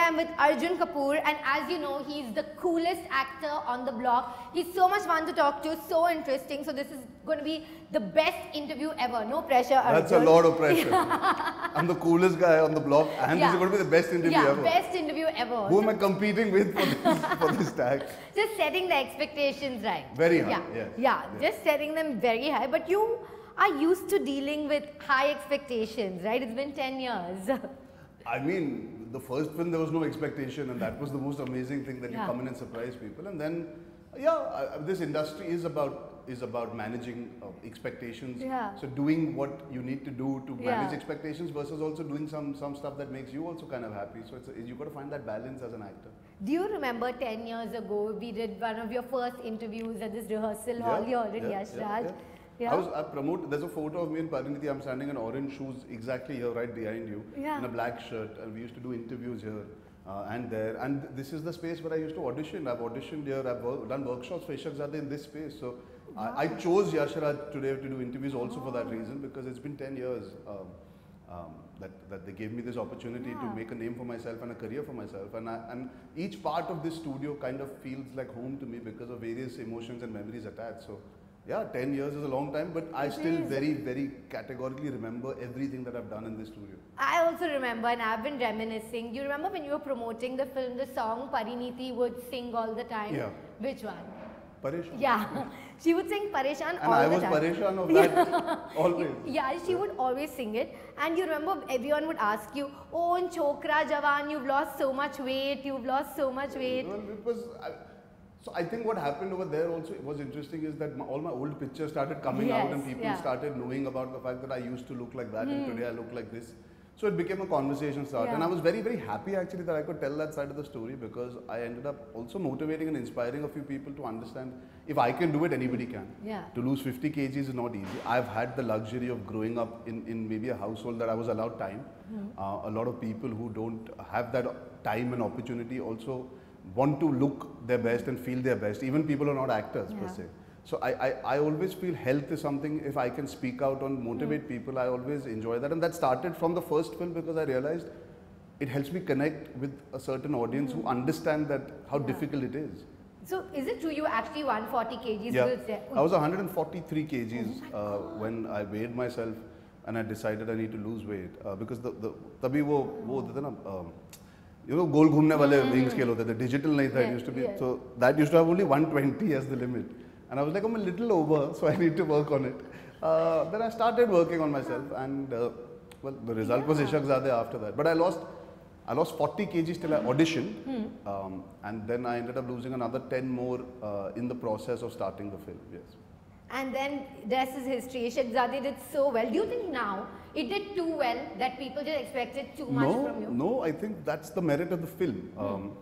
I'm with Arjun Kapoor, and as you know, he's the coolest actor on the block. He's so much fun to talk to, so interesting. So this is going to be the best interview ever. No pressure, Arjun. That's a lot of pressure. I'm the coolest guy on the block, and this is going to be the best interview ever. Yeah, best interview ever. Who am I competing with for this tag? Just setting the expectations right. Very high, yes. Just setting them very high. But you are used to dealing with high expectations, right? It's been 10 years. I mean, the first film there was no expectation, and that was the most amazing thing, that you come in and surprise people. And then, this industry is about managing expectations. So doing what you need to do to manage expectations versus also doing some stuff that makes you also kind of happy. So you've got to find that balance as an actor. Do you remember 10 years ago we did one of your first interviews at this rehearsal hall here in Yash Raj? I promote. There's a photo of me and Pariniti. I'm standing in orange shoes exactly here, right behind you, in a black shirt. And we used to do interviews here and there. And this is the space where I used to audition. I've auditioned here. I've done workshops for Ishaqzadeh in this space. So I chose Yash Raj today to do interviews also for that reason, because it's been 10 years that they gave me this opportunity to make a name for myself and a career for myself. And each part of this studio kind of feels like home to me because of various emotions and memories attached. So. Yeah, 10 years is a long time, but I still very, very categorically remember everything that I've done in this studio. I also remember, and I've been reminiscing. Do you remember when you were promoting the film, the song Pariniti would sing all the time? Yeah. Which one? Pareshan. Yeah. She would sing Pareshan all the time. And I was Pareshan of that always. Yeah, she would always sing it. And you remember everyone would ask you, oh, Chokra Jawan, you've lost so much weight, you've lost so much weight. Well, it was... So I think what happened over there also was interesting is that all my old pictures started coming out, and people started knowing about the fact that I used to look like that and today I look like this. So it became a conversation start, and I was very, very happy actually that I could tell that side of the story, because I ended up also motivating and inspiring a few people to understand if I can do it, anybody can. To lose 50 kgs is not easy. I've had the luxury of growing up in maybe a household that I was allowed time. A lot of people who don't have that time and opportunity also want to look their best and feel their best, even people who are not actors per se. So I always feel health is something, if I can speak out and motivate people, I always enjoy that. And that started from the first film, because I realized it helps me connect with a certain audience who understand that how difficult it is. So is it true you actually 140 kgs? Yeah, I was 143 kgs when I weighed myself and I decided I need to lose weight, because तभी वो होते थे ना, you know, गोल घूमने वाले weighing scale होते थे, digital नहीं था, it used to be, so that used to have only 120 as the limit, and I was like, I'm a little over, so I need to work on it. Then I started working on myself, and well, the result was Ishaqzadeh after that. But I lost 40 kgs till I auditioned, and then I ended up losing another 10 more in the process of starting the film. Yes. And then the rest is history. Ishaqzadeh did so well. Do you think now it did too well that people just expected too much from you? No, I think that's the merit of the film.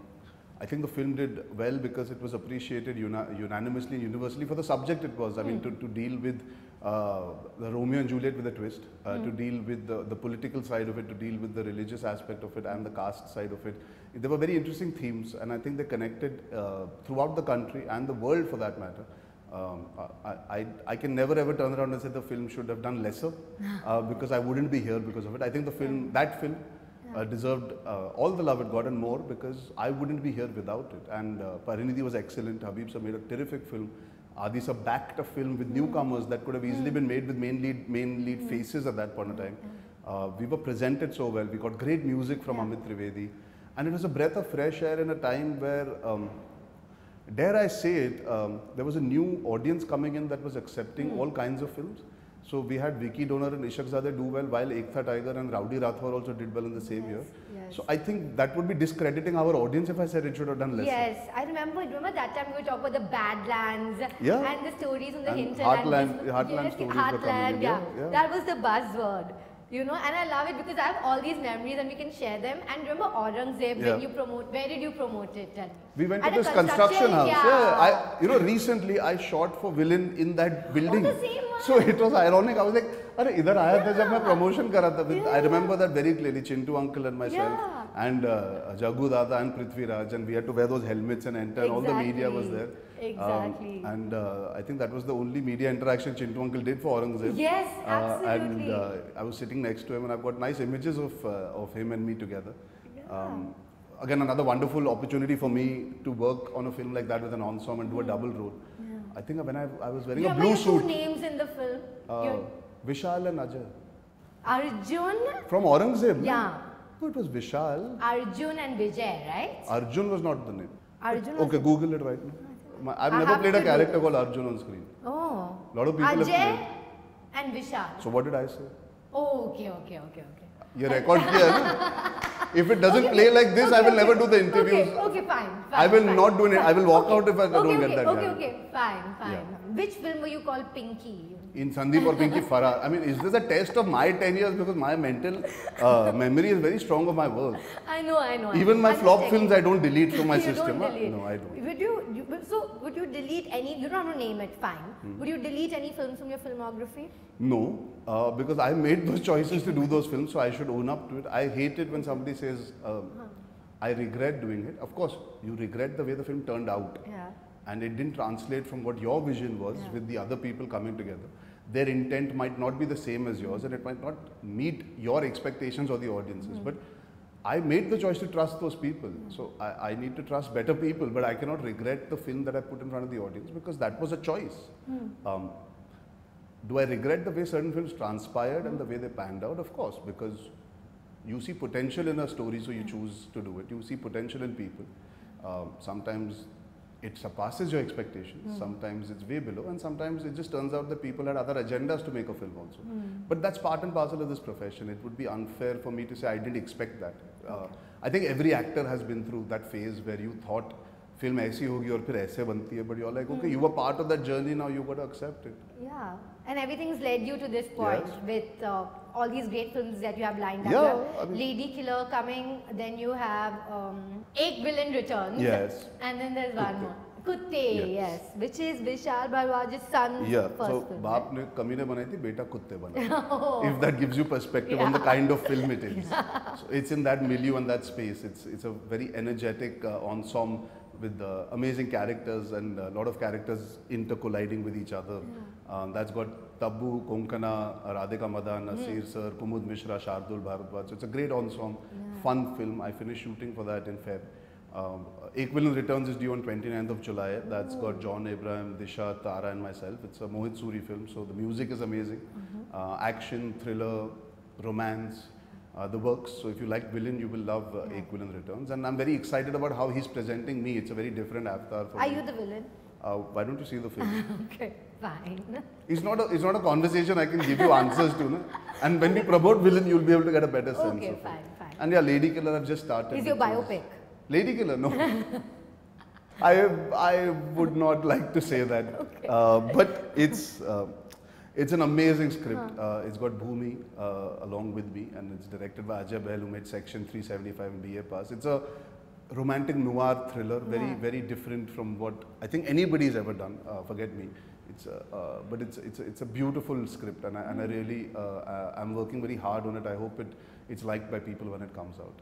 I think the film did well because it was appreciated unanimously and universally for the subject it was. I mean, to deal with the Romeo and Juliet with a twist, to deal with the political side of it, to deal with the religious aspect of it and the caste side of it. There were very interesting themes, and I think they connected throughout the country and the world for that matter. I can never ever turn around and say the film should have done lesser because I wouldn't be here because of it. I think the film, that film deserved all the love it got and more, because I wouldn't be here without it. And Pariniti was excellent. Habib sir made a terrific film. Adi sir backed a film with newcomers that could have easily been made with main lead faces at that point in time. We were presented so well. We got great music from Amit Trivedi, and it was a breath of fresh air in a time where dare I say it, there was a new audience coming in that was accepting all kinds of films. So we had Vicky Donor and Ishaqzadeh do well, while Ek Tha Tiger and Rowdy Rathore also did well in the same year. So I think that would be discrediting our audience if I said it should have done less. Yes, I remember that time we were talking about the Badlands and the stories on the hinterland. Heartland stories were coming in. That was the buzzword. You know, and I love it because I have all these memories and we can share them. And remember Aurangzeb, when you where did you promote it? We went to this construction house. You know, recently I shot for Villain in that building. Oh, the same one. So it was ironic. I was like, "Arey, idhar aaya tha jab main promotion kar raha tha." I remember that very clearly. Chintu uncle and myself, and Jagu Dada and Prithvi Raj, and we had to wear those helmets and enter. And all the media was there. Exactly. And I think that was the only media interaction Chintu uncle did for Aurangzeb. Yes, absolutely. And I was sitting next to him, and I've got nice images of him and me together. again, another wonderful opportunity for me to work on a film like that with an ensemble and do a double role. Yeah. I think when I was wearing you a blue suit. Two names in the film. Vishal and Ajay. Arjun? From Aurangzeb? Yeah. No, it was Vishal. Arjun and Vijay, right? Arjun was not the name. Arjun. Okay, Google it right now. I've never played a character called Arjun on screen. Oh. A lot of people Ajay have played. and Vishal. So what did I say? Oh, okay. Your record clear, no? If it doesn't play like this, I will never do the interviews. Okay, fine. I will not do it. I will walk out if I don't get that. Okay, fine. Yeah. Which film were you called Pinky? In Sandeep or Pinky Farah. I mean, is this a test of my 10 years? Because my mental memory is very strong of my work. I know. Even my flop films, I don't delete from my you system. Don't delete. No, I don't. Would you delete any? You don't have to name it. Fine. Would you delete any films from your filmography? No, because I made those choices to do those films, so I should own up to it. I hate it when somebody says, I regret doing it. Of course, you regret the way the film turned out. Yeah. And it didn't translate from what your vision was with the other people coming together. Their intent might not be the same as yours, and it might not meet your expectations or the audiences. But I made the choice to trust those people. So I need to trust better people, but I cannot regret the film that I put in front of the audience because that was a choice. Do I regret the way certain films transpired and the way they panned out? Of course, because you see potential in a story, so you choose to do it. You see potential in people. Sometimes it surpasses your expectations, sometimes it's way below, and sometimes it just turns out that people had other agendas to make a film also. But that's part and parcel of this profession. It would be unfair for me to say I didn't expect that. I think every actor has been through that phase where you thought film ऐसी होगी और फिर ऐसे बनती है, but you're like, okay, you were part of that journey, now you got to accept it. Yeah, and everything's led you to this point with all these great films that you have lined up. Yeah, You have Lady Killer coming, then you have Ek Villain Returns. Yes. And then there's one more. Kutte, yes. Which is Vishal Bharwaj's son's first film. बाप ने कमीने बनाई थी, बेटा कुत्ते बनाए. If that gives you perspective on the kind of film it is. So it's in that milieu and that space. It's a very energetic ensemble with amazing characters and a lot of characters intercolliding with each other. That's got Tabu, Konkana, Radhika Madan, Nasir Sir, Kumud Mishra, Shardul Bharadwaj. So it's a great ensemble, fun film. I finished shooting for that in Feb. Ek Villain Returns is due on 29th of July. That's got John Abraham, Disha, Tara and myself. It's a Mohit Suri film, so the music is amazing. Action, thriller, romance, the works. So if you like villain, you will love Ek Villain Returns. And I'm very excited about how he's presenting me. It's a very different avatar for me. Are you the villain? Why don't you see the film? Okay, fine. It's not a conversation I can give you answers to. No? And when we promote villain, you'll be able to get a better sense of it. Fine. And yeah, Lady Killer I've just started. Is your biopic? Lady Killer, no. I would not like to say that. Okay. But it's an amazing script. It's got Bhumi along with me, and it's directed by Ajay Bahl, who made Section 375 and BA Pass. It's a romantic noir thriller, very different from what I think anybody's ever done. Forget me. But it's a beautiful script, and I really I'm working very hard on it. I hope it's liked by people when it comes out.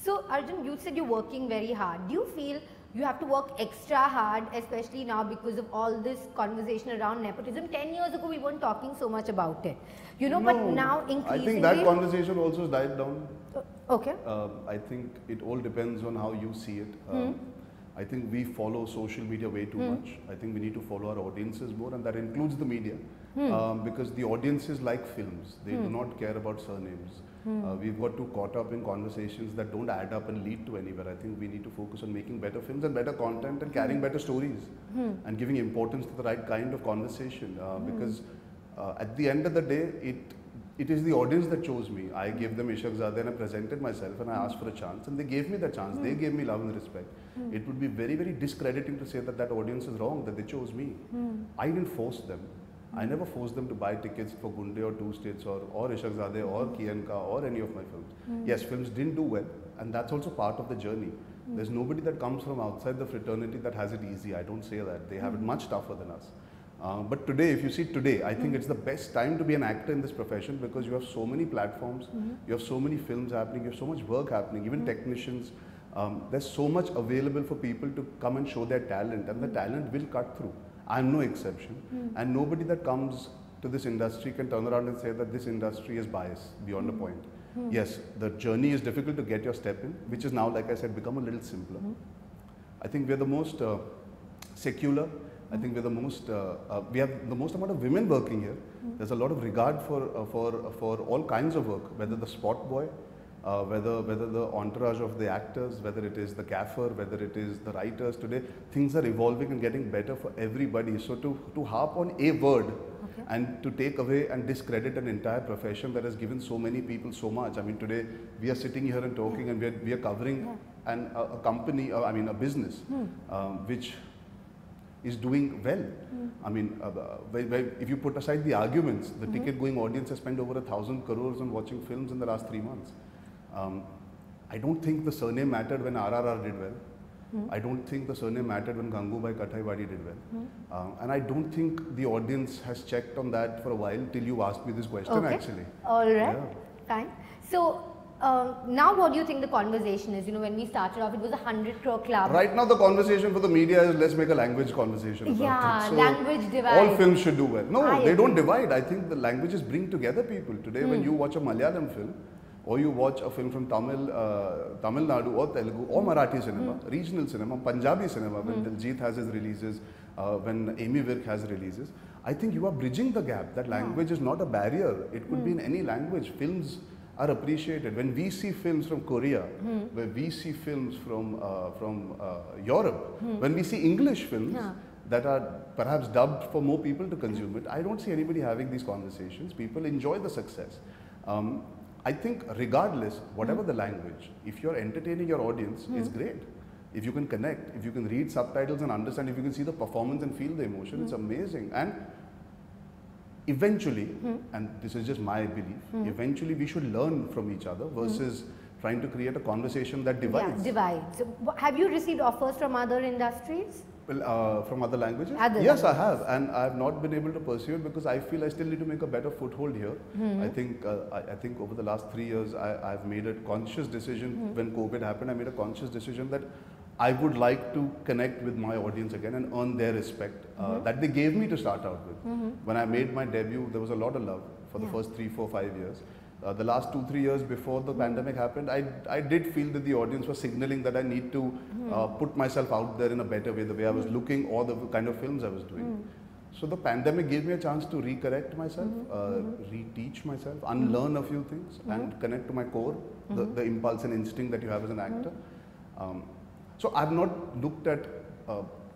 So Arjun, you said you're working very hard. Do you feel you have to work extra hard, especially now because of all this conversation around nepotism? 10 years ago, we weren't talking so much about it, you know, but now increasingly... I think that conversation also died down. Okay. I think it all depends on how you see it. I think we follow social media way too much. I think we need to follow our audiences more, and that includes the media. Because the audiences like films. They do not care about surnames. We've got too caught up in conversations that don't add up and lead to anywhere. I think we need to focus on making better films and better content and carrying better stories and giving importance to the right kind of conversation. Because at the end of the day, it is the audience that chose me. I gave them Ishaq Zadeh and I presented myself and I asked for a chance, and they gave me the chance. They gave me love and respect. It would be very, very discrediting to say that that audience is wrong, that they chose me. I didn't force them. I never forced them to buy tickets for Gunde or Two States or Ishaq Zadeh or Kiyanka or any of my films. Yes, films didn't do well, and that's also part of the journey. There's nobody that comes from outside the fraternity that has it easy. I don't say that. They have it much tougher than us. But today, if you see today, I think it's the best time to be an actor in this profession because you have so many platforms, you have so many films happening, you have so much work happening, even technicians. There's so much available for people to come and show their talent, and the talent will cut through. I'm no exception. And nobody that comes to this industry can turn around and say that this industry is biased beyond a point. Yes, the journey is difficult to get your step in, which is now, like I said, become a little simpler. I think we're the most secular. I think we're the most, we have the most amount of women working here. There's a lot of regard for all kinds of work, whether the spot boy, whether the entourage of the actors, whether it is the gaffer, whether it is the writers. Today, things are evolving and getting better for everybody. So to harp on a word and to take away and discredit an entire profession that has given so many people so much. I mean, today we are sitting here and talking, and we are covering a company, I mean, a business, which is doing well. I mean, if you put aside the arguments, the ticket going audience has spent over 1,000 crores on watching films in the last 3 months. I don't think the surname mattered when RRR did well. I don't think the surname mattered when Gangubai Kathaiwadi did well. And I don't think the audience has checked on that for a while till you asked me this question actually. All right, fine. So, now what do you think the conversation is? You know, when we started off, it was 100 crore club. Right now the conversation for the media is, let's make a language conversation about it. So language divide. All films should do well. No, they don't divide. I think the languages bring together people. Today when you watch a Malayalam film, or you watch a film from Tamil Nadu or Telugu or Marathi cinema, regional cinema, Punjabi cinema, when Diljit has his releases, when Amy Virk has releases, I think you are bridging the gap. That language is not a barrier. It could be in any language. Films are appreciated. When we see films from Korea, when we see films from Europe, when we see English films that are perhaps dubbed for more people to consume it, I don't see anybody having these conversations. People enjoy the success. I think regardless, whatever the language, if you're entertaining your audience, it's great. If you can connect, if you can read subtitles and understand, if you can see the performance and feel the emotion, it's amazing. And eventually, and this is just my belief, eventually we should learn from each other versus trying to create a conversation that divides. Yeah, divides. So, have you received offers from other industries? Well, from other languages? Yes, I have, and I have not been able to pursue it because I feel I still need to make a better foothold here. I think over the last 3 years, I've made a conscious decision. When COVID happened, I made a conscious decision that I would like to connect with my audience again and earn their respect that they gave me to start out with. When I made my debut, there was a lot of love for the first 3, 4, 5 years. The last 2, 3 years before the pandemic happened, I did feel that the audience was signaling that I need to put myself out there in a better way, the way I was looking or the kind of films I was doing. So the pandemic gave me a chance to recorrect myself, reteach myself, unlearn a few things and connect to my core, the impulse and instinct that you have as an actor. So I've not looked at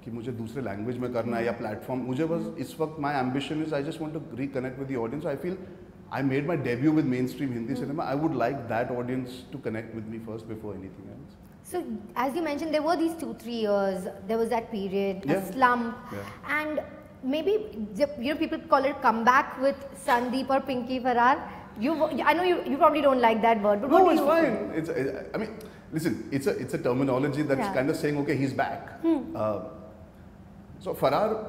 कि मुझे दूसरे language में करना है या platform. मुझे बस इस वक्त my ambition is I just want to reconnect with the audience. I feel I made my debut with mainstream Hindi cinema. I would like that audience to connect with me first before anything else. So, as you mentioned, there were these 2, 3 years, there was that period, a slump, and maybe, you know, people call it comeback with Sandeep or Pinky Farrar. I know you probably don't like that word, but no, it's fine. I mean, listen, it's a terminology that's kind of saying, okay, he's back. So Farrar,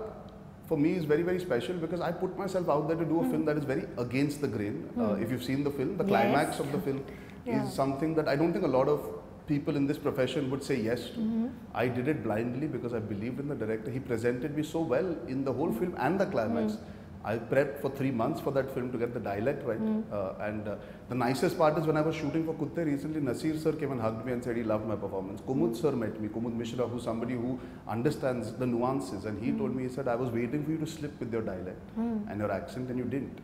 for me, is very, very special because I put myself out there to do a film that is very against the grain. If you've seen the film, the climax of the film is something that I don't think a lot of people in this profession would say yes to. I did it blindly because I believed in the director. He presented me so well in the whole film and the climax. I prepped for 3 months for that film to get the dialect right. And the nicest part is when I was shooting for Kutte recently, Nasir sir came and hugged me and said he loved my performance. Kumud sir met me, Kumud Mishra, who's somebody who understands the nuances, and he told me, he said, I was waiting for you to slip with your dialect and your accent, and you didn't.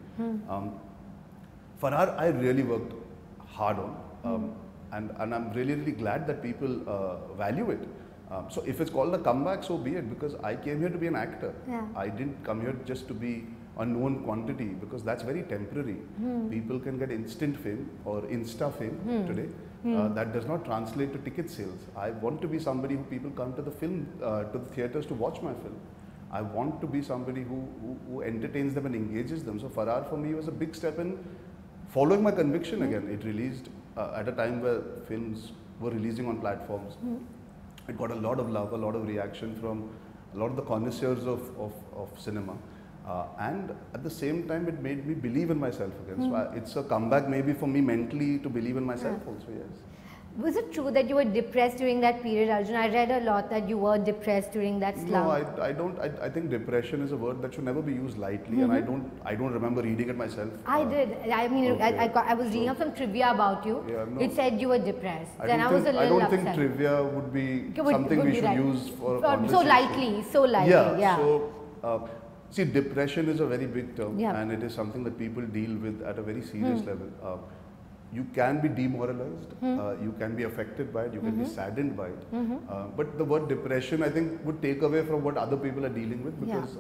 Farrar, I really worked hard on, and I'm really, really glad that people value it. So if it's called a comeback, so be it, because I came here to be an actor. I didn't come here just to be a known quantity, because that's very temporary. People can get instant fame or insta fame today. That does not translate to ticket sales. I want to be somebody who people come to the film, to the theatres to watch my film. I want to be somebody who entertains them and engages them. So Farrar for me was a big step in following my conviction again. It released at a time where films were releasing on platforms. It got a lot of love, a lot of reaction from a lot of the connoisseurs of cinema. And at the same time, it made me believe in myself again. So it's a comeback maybe for me mentally to believe in myself also, yes. Was it true that you were depressed during that period, Arjun? I read a lot that you were depressed during that slump. No, I don't. I think depression is a word that should never be used lightly, and I don't remember reading it myself. I did. I mean, okay. I was reading up some trivia about you. Yeah, no, it said you were depressed. Then I was a little I don't upset. think trivia would be something we should use for a conversation. So lightly. Yeah. So, see, depression is a very big term, and it is something that people deal with at a very serious level. You can be demoralized, you can be affected by it, you can be saddened by it. But the word depression, I think, would take away from what other people are dealing with, because,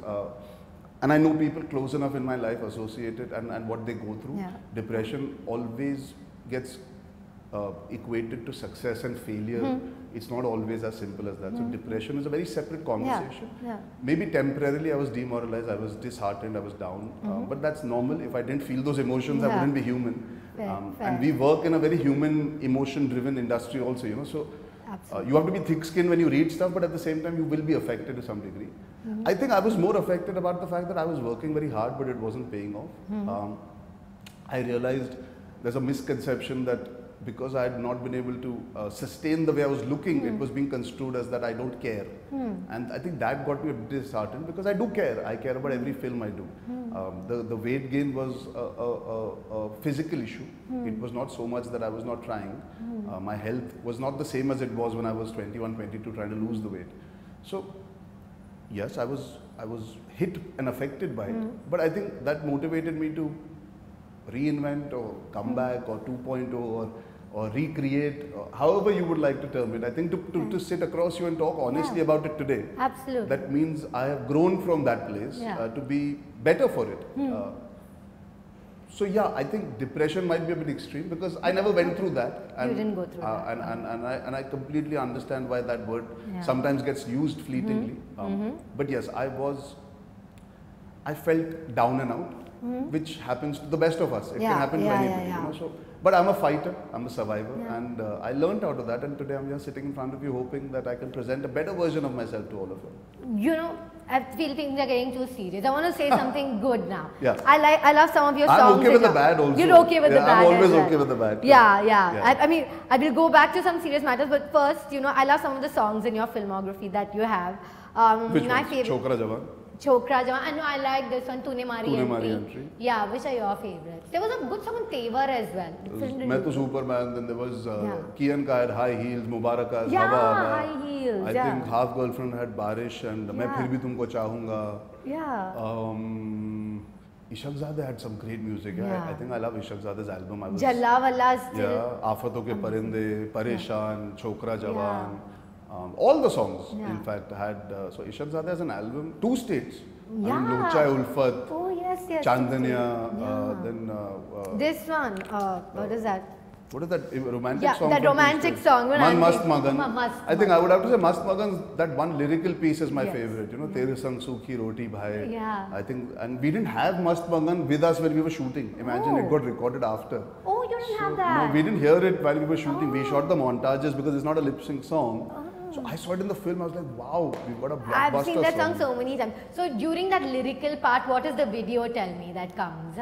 and I know people close enough in my life associated and what they go through. Depression always gets equated to success and failure. It's not always as simple as that. So depression is a very separate conversation. Maybe temporarily I was demoralized, I was disheartened, I was down, but that's normal. If I didn't feel those emotions, I wouldn't be human. And we work in a very human, emotion-driven industry also, you know. So you have to be thick-skinned when you read stuff, but at the same time, you will be affected to some degree. I think I was more affected about the fact that I was working very hard, but it wasn't paying off. I realized there's a misconception that because I had not been able to sustain the way I was looking, it was being construed as that I don't care. And I think that got me a bit disheartened, because I do care. I care about every film I do. The weight gain was a physical issue. It was not so much that I was not trying. My health was not the same as it was when I was 21, 22 trying to lose the weight. So yes, I was hit and affected by it, but I think that motivated me to reinvent or come back or 2.0 or recreate, or however you would like to term it. I think to sit across you and talk honestly about it today. Absolutely. That means I have grown from that place to be better for it. So yeah, I think depression might be a bit extreme, because I never went through that. And, you didn't go through that. And I completely understand why that word sometimes gets used fleetingly. But yes, I felt down and out. Which happens to the best of us. It can happen to anybody. You know? So, but I'm a fighter, I'm a survivor, and I learned out of that, and today I'm just sitting in front of you hoping that I can present a better version of myself to all of you. You know, I feel things are getting too serious. I want to say something good now. Yeah. I love some of your songs. I'm okay with the bad also. You're okay with the bad. I'm always okay with the bad. Yeah. I mean, I will go back to some serious matters, but first, you know, I love some of the songs in your filmography that you have. Which my favorite? Chokra Jawan. Chokra Jawan. And no, I like this one, Tune Mari Entry. Yeah, which are your favorites? There was a good song on Tevar as well. Main to Superman. Then there was Kian Ka had High Heels, Mubaraka has Hawa. High Heels. I think Half Girlfriend had Barish, and Main Phir Bhi Tumko Chahunga. Ishaqzadeh had some great music. I think I love Ishaqzadeh's album. Jalla still. Yeah, Aafaton Ke Parinde, Pareshan, Chokra Jawan. All the songs, in fact, had, so Ishaqzadeh has an album, 2 states. I mean, Locha Ulfat, Chandaniya, then... this one, what is that? What is that romantic song? That romantic song. Mast Magan. I think I would have to say Mast Magan, that one lyrical piece is my favorite. You know, Tere Sang Sukhi Roti Bhai. I think, and we didn't have Mast Magan with us when we were shooting. Imagine it got recorded after. Oh, you didn't have that? No, we didn't hear it while we were shooting. We shot the montages because it's not a lip sync song. So I saw it in the film, I was like, wow, we've got a blockbuster song. I've seen that song so many times. So during that lyrical part, what is the video, tell me, that comes?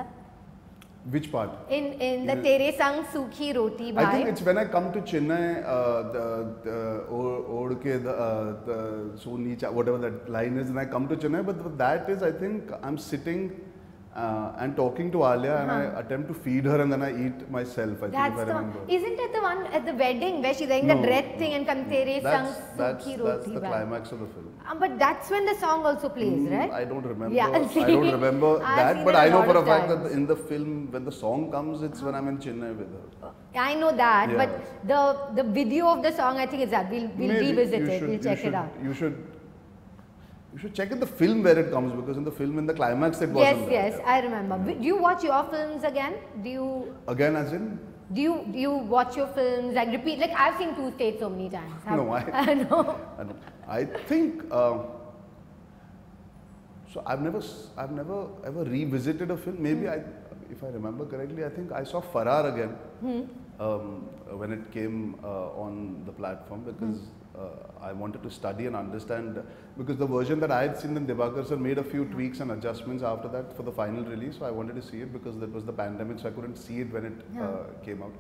Which part? In the Tere Sang Sukhi Roti Bhai. I think it's when I come to Chennai, whatever that line is, and I come to Chennai, but that is, I think, I'm sitting and talking to Alia, and I attempt to feed her, and then I eat myself, I think, if I remember. Isn't it the one at the wedding where she's wearing that red thing and come Tere Sang Sukhi Roti That's the climax of the film. But that's when the song also plays, right? I don't remember. I don't remember that, but I know for a fact that in the film, when the song comes, it's when I'm in Chennai with her. I know that, but the video of the song, I think it's that. We'll revisit it. We'll check it out. You should check in the film where it comes, because in the film, in the climax, it wasn't there. Yes, I remember. Do you watch your films again? Again, as in? Do you watch your films and repeat? Like, I've seen 2 States so many times. No, I know. I think, so I've never ever revisited a film. Maybe if I remember correctly, I think I saw Farrar again when it came on the platform, because I wanted to study and understand, because the version that I had seen in Divakar sir made a few tweaks and adjustments after that for the final release, so I wanted to see it because that was the pandemic, so I couldn't see it when it came out.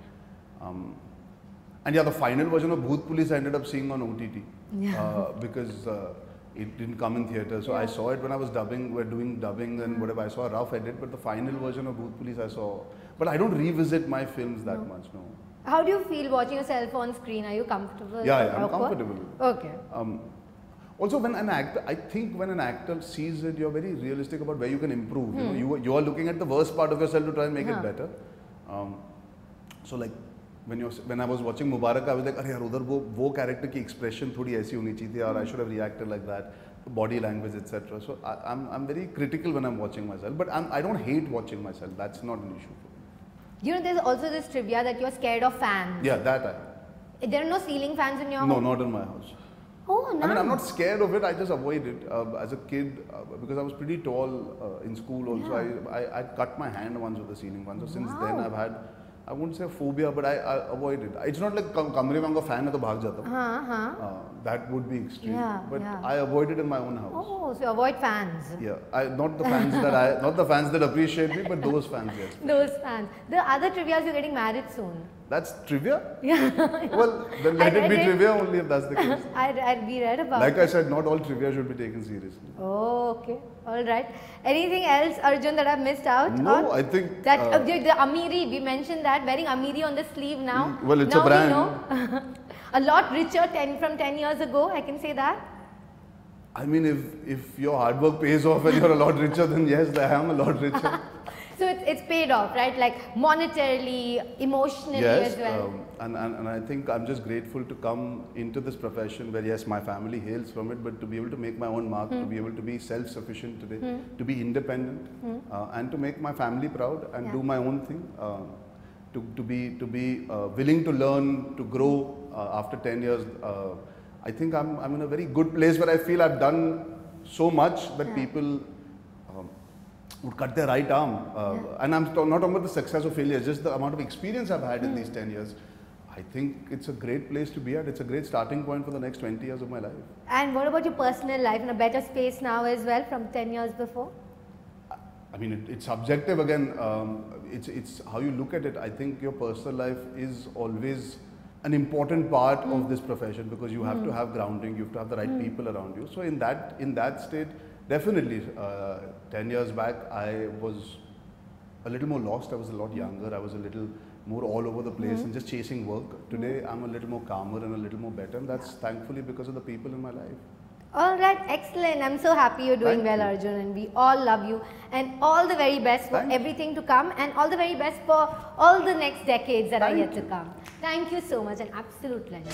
And yeah, the final version of Bhoot Police I ended up seeing on OTT Yeah. because it didn't come in theatre. So I saw it when I was dubbing, we're doing dubbing and whatever. I saw a rough edit, but the final version of Bhoot Police I saw. But I don't revisit my films that much, no. How do you feel watching yourself on screen? Are you comfortable? Yeah, I'm awkward? comfortable. Okay. Also, when an actor, I think when an actor sees it, you're very realistic about where you can improve. You know, you are looking at the worst part of yourself to try and make it better. So like when I was watching Mubarak, I was like, अरे यार उधर वो character की expression थोड़ी ऐसी होनी चाहिए थी, or I should have reacted like that, body language, etc. So I'm very critical when I'm watching myself, but I don't hate watching myself. That's not an issue for me. You know, there's also this trivia that you're scared of fans. Yeah, that There are no ceiling fans in your no, home? not in my house. Oh, no. I mean, I'm not scared of it. I just avoid it. As a kid, because I was pretty tall in school also, I cut my hand once with the ceiling fan. So since then, I've had, I wouldn't say a phobia, but I avoid it. It's not like kamre mein aanga fan hai to bhag jata hu. That would be extreme. But I avoid it in my own house. Oh, so you avoid fans. Yeah, not the fans that appreciate me, but those fans, yes. Those fans. The other trivia is you're getting married soon. That's trivia? Yeah. Well, then let it be trivia only if that's the case. We read about Like it. I said, not all trivia should be taken seriously. Oh, okay. All right. Anything else, Arjun, that I've missed out on? No, I think... That the Amiri, we mentioned that, wearing Amiri on the sleeve now. Well, it's now a brand. We know. A lot richer from 10 years ago, I can say that. I mean, if your hard work pays off and you're a lot richer, then yes, I am a lot richer. So it's paid off, right? Like monetarily, emotionally Yes, as well. and I think I'm just grateful to come into this profession where yes, my family hails from it, but to be able to make my own mark, to be able to be self-sufficient today, to be independent, and to make my family proud and do my own thing, to be willing to learn, to grow after 10 years. I think I'm in a very good place where I feel I've done so much that people would cut their right arm. And I'm not talking about the success or failure, just the amount of experience I've had in these 10 years. I think it's a great place to be at. It's a great starting point for the next 20 years of my life. And what about your personal life? In a better space now as well from 10 years before? I mean, it's subjective again. It's how you look at it. I think your personal life is always an important part of this profession because you have to have grounding, you have to have the right people around you. So in that state, definitely 10 years back, I was a little more lost. I was a lot younger. I was a little more all over the place and just chasing work. Today, I'm a little more calmer and a little more better. And that's thankfully because of the people in my life. All right, excellent. I'm so happy you're doing well, Arjun, and we all love you. And all the very best for everything to come, and all the very best for all the next decades that are yet to come. Thank you so much, an absolute pleasure.